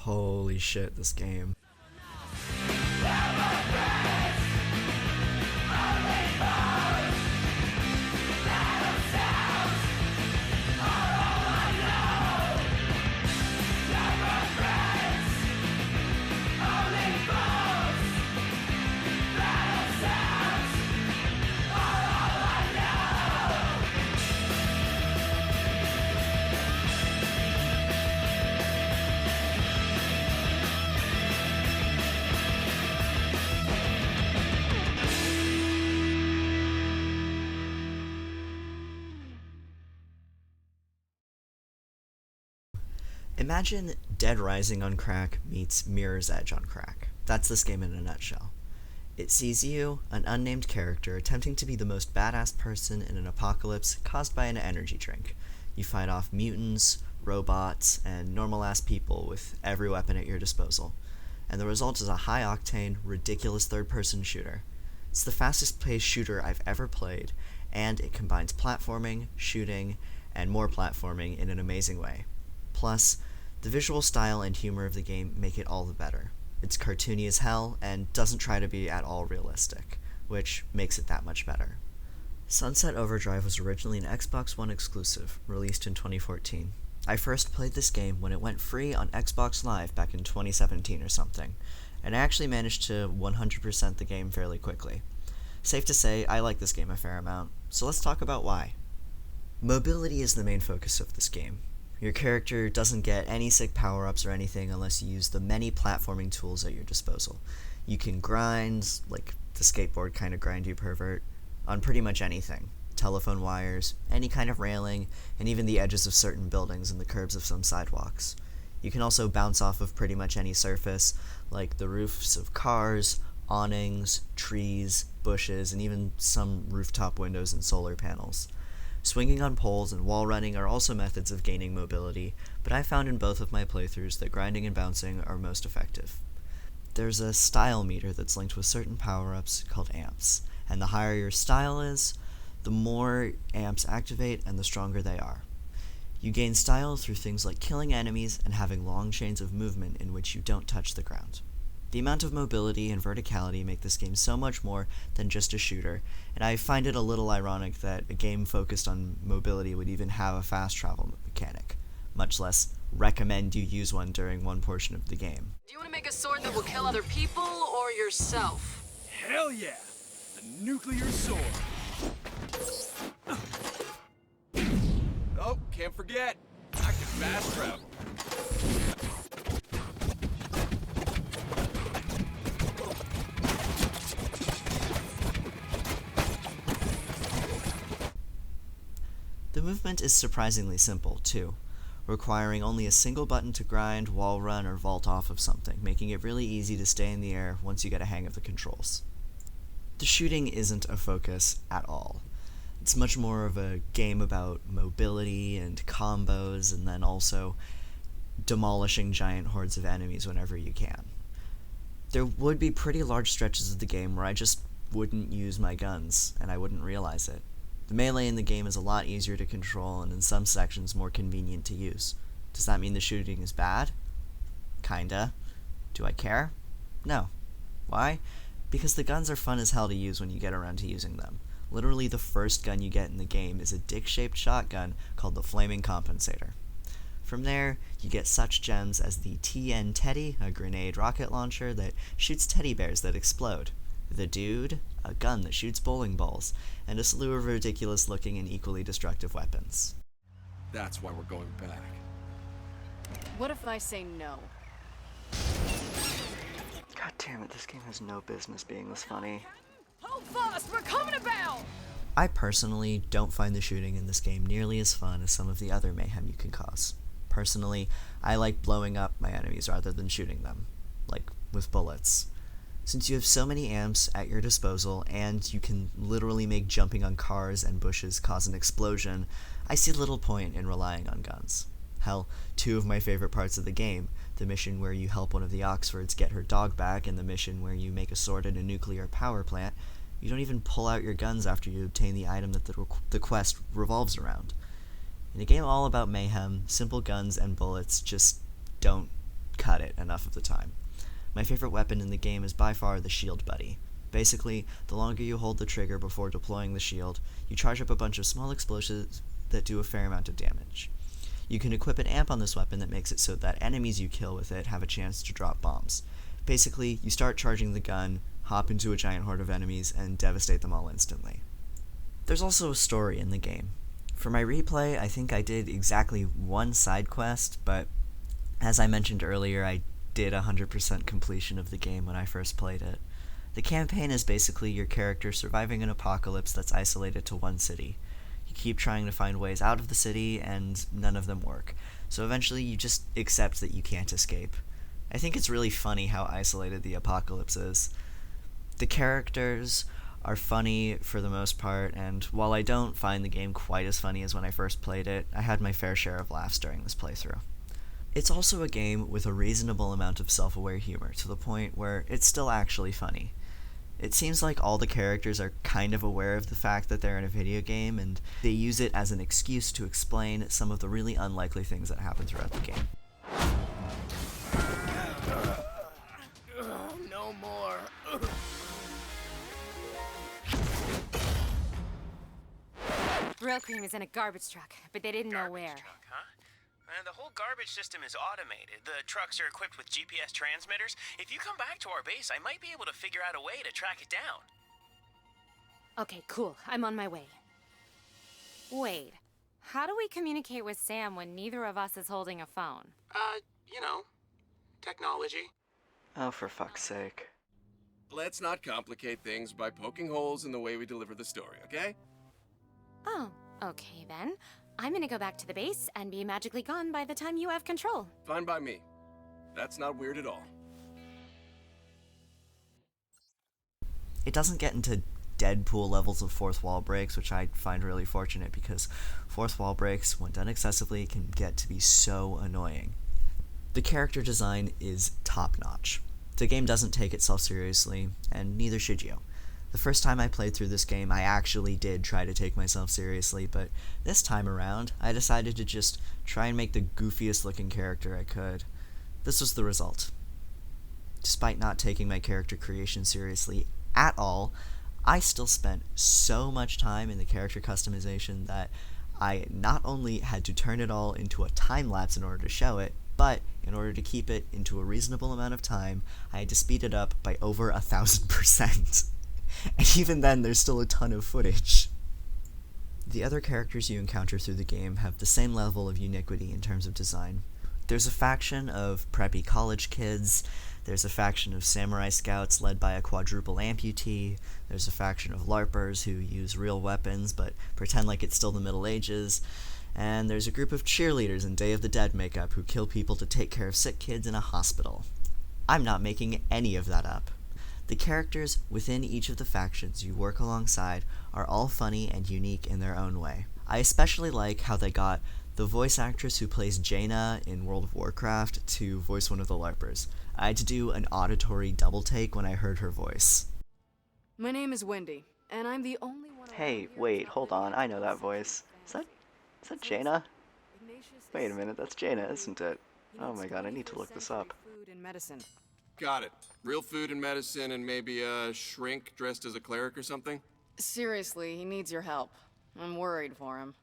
Holy shit, this game. Imagine Dead Rising on crack meets Mirror's Edge on crack. That's this game in a nutshell. It sees you, an unnamed character, attempting to be the most badass person in an apocalypse caused by an energy drink. You fight off mutants, robots, and normal-ass people with every weapon at your disposal. And the result is a high-octane, ridiculous third-person shooter. It's the fastest-paced shooter I've ever played, and it combines platforming, shooting, and more platforming in an amazing way. Plus, the visual style and humor of the game make it all the better. It's cartoony as hell, and doesn't try to be at all realistic, which makes it that much better. Sunset Overdrive was originally an Xbox One exclusive, released in 2014. I first played this game when it went free on Xbox Live back in 2017 or something, and I actually managed to 100% the game fairly quickly. Safe to say, I like this game a fair amount, so let's talk about why. Mobility is the main focus of this game. Your character doesn't get any sick power-ups or anything unless you use the many platforming tools at your disposal. You can grind, like the skateboard kind of grind, you pervert, on pretty much anything. Telephone wires, any kind of railing, and even the edges of certain buildings and the curbs of some sidewalks. You can also bounce off of pretty much any surface, like the roofs of cars, awnings, trees, bushes, and even some rooftop windows and solar panels. Swinging on poles and wall running are also methods of gaining mobility, but I found in both of my playthroughs that grinding and bouncing are most effective. There's a style meter that's linked with certain power-ups called amps, and the higher your style is, the more amps activate and the stronger they are. You gain style through things like killing enemies and having long chains of movement in which you don't touch the ground. The amount of mobility and verticality make this game so much more than just a shooter, and I find it a little ironic that a game focused on mobility would even have a fast travel mechanic, much less recommend you use one during one portion of the game. Do you want to make a sword that will kill other people or yourself? Hell yeah! A nuclear sword! Oh, can't forget, I can fast travel. The movement is surprisingly simple, too, requiring only a single button to grind, wall run, or vault off of something, making it really easy to stay in the air once you get a hang of the controls. The shooting isn't a focus at all. It's much more of a game about mobility and combos, and then also demolishing giant hordes of enemies whenever you can. There would be pretty large stretches of the game where I just wouldn't use my guns, and I wouldn't realize it. The melee in the game is a lot easier to control and in some sections more convenient to use. Does that mean the shooting is bad? Kinda. Do I care? No. Why? Because the guns are fun as hell to use when you get around to using them. Literally the first gun you get in the game is a dick-shaped shotgun called the Flaming Compensator. From there, you get such gems as the TN Teddy, a grenade rocket launcher that shoots teddy bears that explode. The Dude, a gun that shoots bowling balls, and a slew of ridiculous-looking and equally destructive weapons. That's why we're going back. What if I say no? God damn it, this game has no business being this funny. Hold fast, we're coming about! I personally don't find the shooting in this game nearly as fun as some of the other mayhem you can cause. Personally, I like blowing up my enemies rather than shooting them, like with bullets. Since you have so many amps at your disposal, and you can literally make jumping on cars and bushes cause an explosion, I see little point in relying on guns. Hell, two of my favorite parts of the game, the mission where you help one of the Oxfords get her dog back, and the mission where you make a sword in a nuclear power plant, you don't even pull out your guns after you obtain the item that the quest revolves around. In a game all about mayhem, simple guns and bullets just don't cut it enough of the time. My favorite weapon in the game is by far the shield buddy. Basically, the longer you hold the trigger before deploying the shield, you charge up a bunch of small explosives that do a fair amount of damage. You can equip an amp on this weapon that makes it so that enemies you kill with it have a chance to drop bombs. Basically, you start charging the gun, hop into a giant horde of enemies, and devastate them all instantly. There's also a story in the game. For my replay, I think I did exactly one side quest, but as I mentioned earlier, I did 100% completion of the game when I first played it. The campaign is basically your character surviving an apocalypse that's isolated to one city. You keep trying to find ways out of the city, and none of them work. So eventually you just accept that you can't escape. I think it's really funny how isolated the apocalypse is. The characters are funny for the most part, and while I don't find the game quite as funny as when I first played it, I had my fair share of laughs during this playthrough. It's also a game with a reasonable amount of self-aware humor, to the point where it's still actually funny. It seems like all the characters are kind of aware of the fact that they're in a video game, and they use it as an excuse to explain some of the really unlikely things that happen throughout the game. No more. Real cream is in a garbage truck, but they didn't know where. Truck, huh? The whole garbage system is automated. The trucks are equipped with GPS transmitters. If you come back to our base, I might be able to figure out a way to track it down. Okay, cool. I'm on my way. Wait, how do we communicate with Sam when neither of us is holding a phone? Technology. Oh, for fuck's sake. Let's not complicate things by poking holes in the way we deliver the story, okay? Oh, okay then. I'm gonna go back to the base and be magically gone by the time you have control. Fine by me. That's not weird at all. It doesn't get into Deadpool levels of fourth wall breaks, which I find really fortunate because fourth wall breaks, when done excessively, can get to be so annoying. The character design is top-notch. The game doesn't take itself seriously, and neither should you. The first time I played through this game, I actually did try to take myself seriously, but this time around, I decided to just try and make the goofiest looking character I could. This was the result. Despite not taking my character creation seriously at all, I still spent so much time in the character customization that I not only had to turn it all into a time-lapse in order to show it, but in order to keep it into a reasonable amount of time, I had to speed it up by over 1,000%. And even then, there's still a ton of footage. The other characters you encounter through the game have the same level of uniquity in terms of design. There's a faction of preppy college kids, there's a faction of samurai scouts led by a quadruple amputee, there's a faction of LARPers who use real weapons but pretend like it's still the Middle Ages, and there's a group of cheerleaders in Day of the Dead makeup who kill people to take care of sick kids in a hospital. I'm not making any of that up. The characters within each of the factions you work alongside are all funny and unique in their own way. I especially like how they got the voice actress who plays Jaina in World of Warcraft to voice one of the LARPers. I had to do an auditory double take when I heard her voice. My name is Wendy, and I'm the only one. Hey, wait, hold on, I know that voice. Is that Jaina? Wait a minute, that's Jaina, isn't it? Oh my god, I need to look this up. Food and medicine. Got it. Real food and medicine and maybe a shrink dressed as a cleric or something? Seriously, he needs your help. I'm worried for him.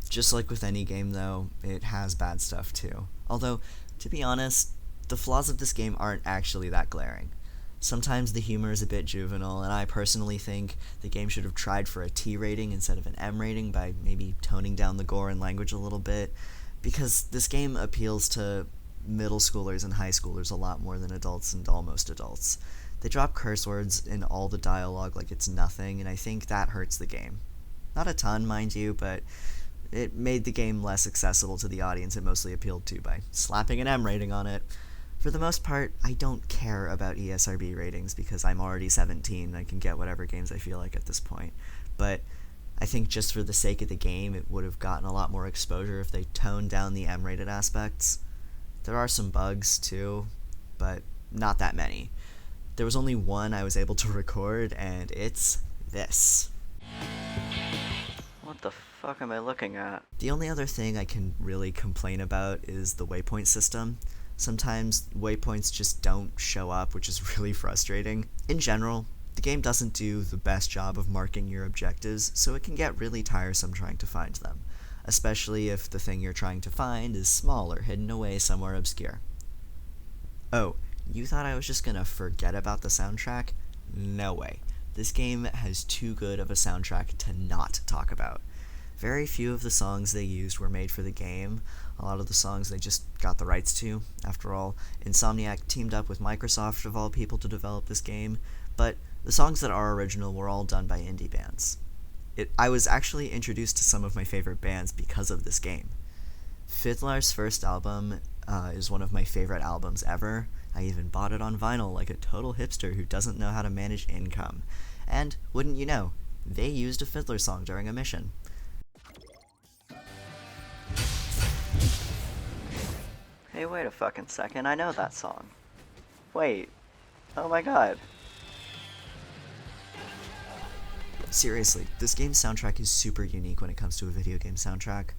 Just like with any game, though, it has bad stuff too. Although, to be honest, the flaws of this game aren't actually that glaring. Sometimes the humor is a bit juvenile, and I personally think the game should have tried for a T rating instead of an M rating by maybe toning down the gore and language a little bit, because this game appeals to middle schoolers and high schoolers a lot more than adults and almost adults. They drop curse words in all the dialogue like it's nothing, and I think that hurts the game. Not a ton, mind you, but it made the game less accessible to the audience it mostly appealed to by slapping an M rating on it. For the most part, I don't care about ESRB ratings because I'm already 17 and I can get whatever games I feel like at this point. But I think just for the sake of the game, it would have gotten a lot more exposure if they toned down the M-rated aspects. There are some bugs, too, but not that many. There was only one I was able to record, and it's this. What the fuck am I looking at? The only other thing I can really complain about is the waypoint system. Sometimes waypoints just don't show up, which is really frustrating. In general, the game doesn't do the best job of marking your objectives, so it can get really tiresome trying to find them, especially if the thing you're trying to find is small or hidden away somewhere obscure. Oh, you thought I was just gonna forget about the soundtrack? No way. This game has too good of a soundtrack to not talk about. Very few of the songs they used were made for the game. A lot of the songs they just got the rights to. After all, Insomniac teamed up with Microsoft of all people to develop this game, but the songs that are original were all done by indie bands. I was actually introduced to some of my favorite bands because of this game. Fiddler's first album is one of my favorite albums ever. I even bought it on vinyl like a total hipster who doesn't know how to manage income. And, wouldn't you know, they used a Fiddler song during a mission. Hey, wait a fucking second, I know that song. Wait, oh my god. Seriously, this game's soundtrack is super unique when it comes to a video game soundtrack.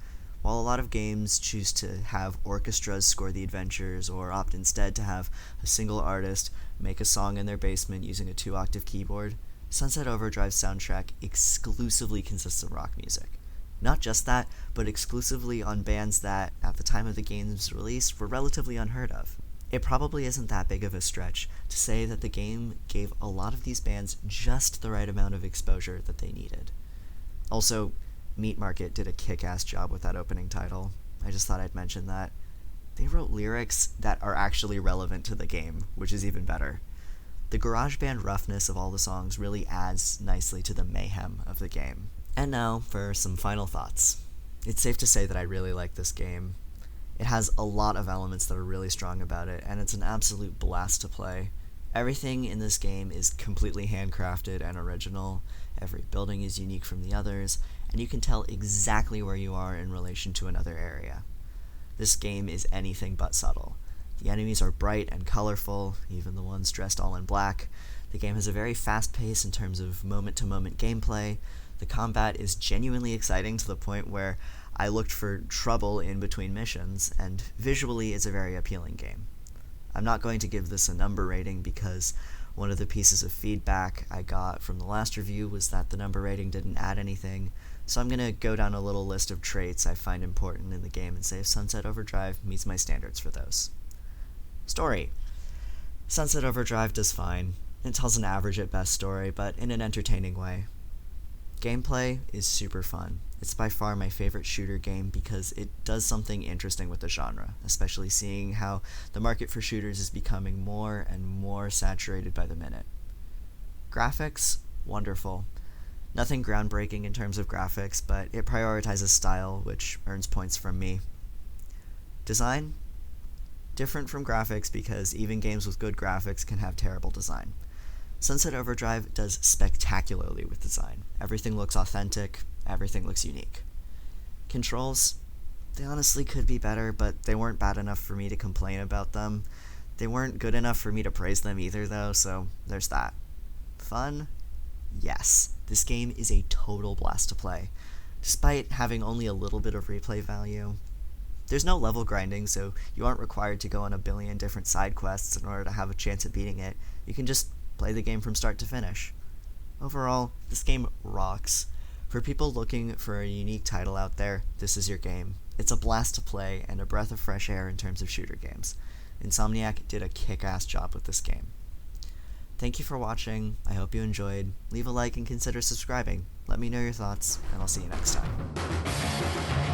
While a lot of games choose to have orchestras score the adventures or opt instead to have a single artist make a song in their basement using a 2-octave keyboard, Sunset Overdrive's soundtrack exclusively consists of rock music. Not just that, but exclusively on bands that, at the time of the game's release, were relatively unheard of. It probably isn't that big of a stretch to say that the game gave a lot of these bands just the right amount of exposure that they needed. Also, Meat Market did a kick-ass job with that opening title. I just thought I'd mention that. They wrote lyrics that are actually relevant to the game, which is even better. The garage band roughness of all the songs really adds nicely to the mayhem of the game. And now for some final thoughts. It's safe to say that I really like this game. It has a lot of elements that are really strong about it, and it's an absolute blast to play. Everything in this game is completely handcrafted and original. Every building is unique from the others, and you can tell exactly where you are in relation to another area. This game is anything but subtle. The enemies are bright and colorful, even the ones dressed all in black. The game has a very fast pace in terms of moment-to-moment gameplay. The combat is genuinely exciting to the point where I looked for trouble in between missions, and visually it's a very appealing game. I'm not going to give this a number rating because one of the pieces of feedback I got from the last review was that the number rating didn't add anything, so I'm going to go down a little list of traits I find important in the game and say if Sunset Overdrive meets my standards for those. Story. Sunset Overdrive does fine. It tells an average at best story, but in an entertaining way. Gameplay is super fun. It's by far my favorite shooter game because it does something interesting with the genre, especially seeing how the market for shooters is becoming more and more saturated by the minute. Graphics, wonderful. Nothing groundbreaking in terms of graphics, but it prioritizes style, which earns points from me. Design? Different from graphics because even games with good graphics can have terrible design. Sunset Overdrive does spectacularly with design. Everything looks authentic, everything looks unique. Controls? They honestly could be better, but they weren't bad enough for me to complain about them. They weren't good enough for me to praise them either, though, so there's that. Fun? Yes. This game is a total blast to play, despite having only a little bit of replay value. There's no level grinding, so you aren't required to go on a billion different side quests in order to have a chance at beating it. You can just play the game from start to finish. Overall, this game rocks. For people looking for a unique title out there, this is your game. It's a blast to play and a breath of fresh air in terms of shooter games. Insomniac did a kick-ass job with this game. Thank you for watching. I hope you enjoyed. Leave a like and consider subscribing. Let me know your thoughts, and I'll see you next time.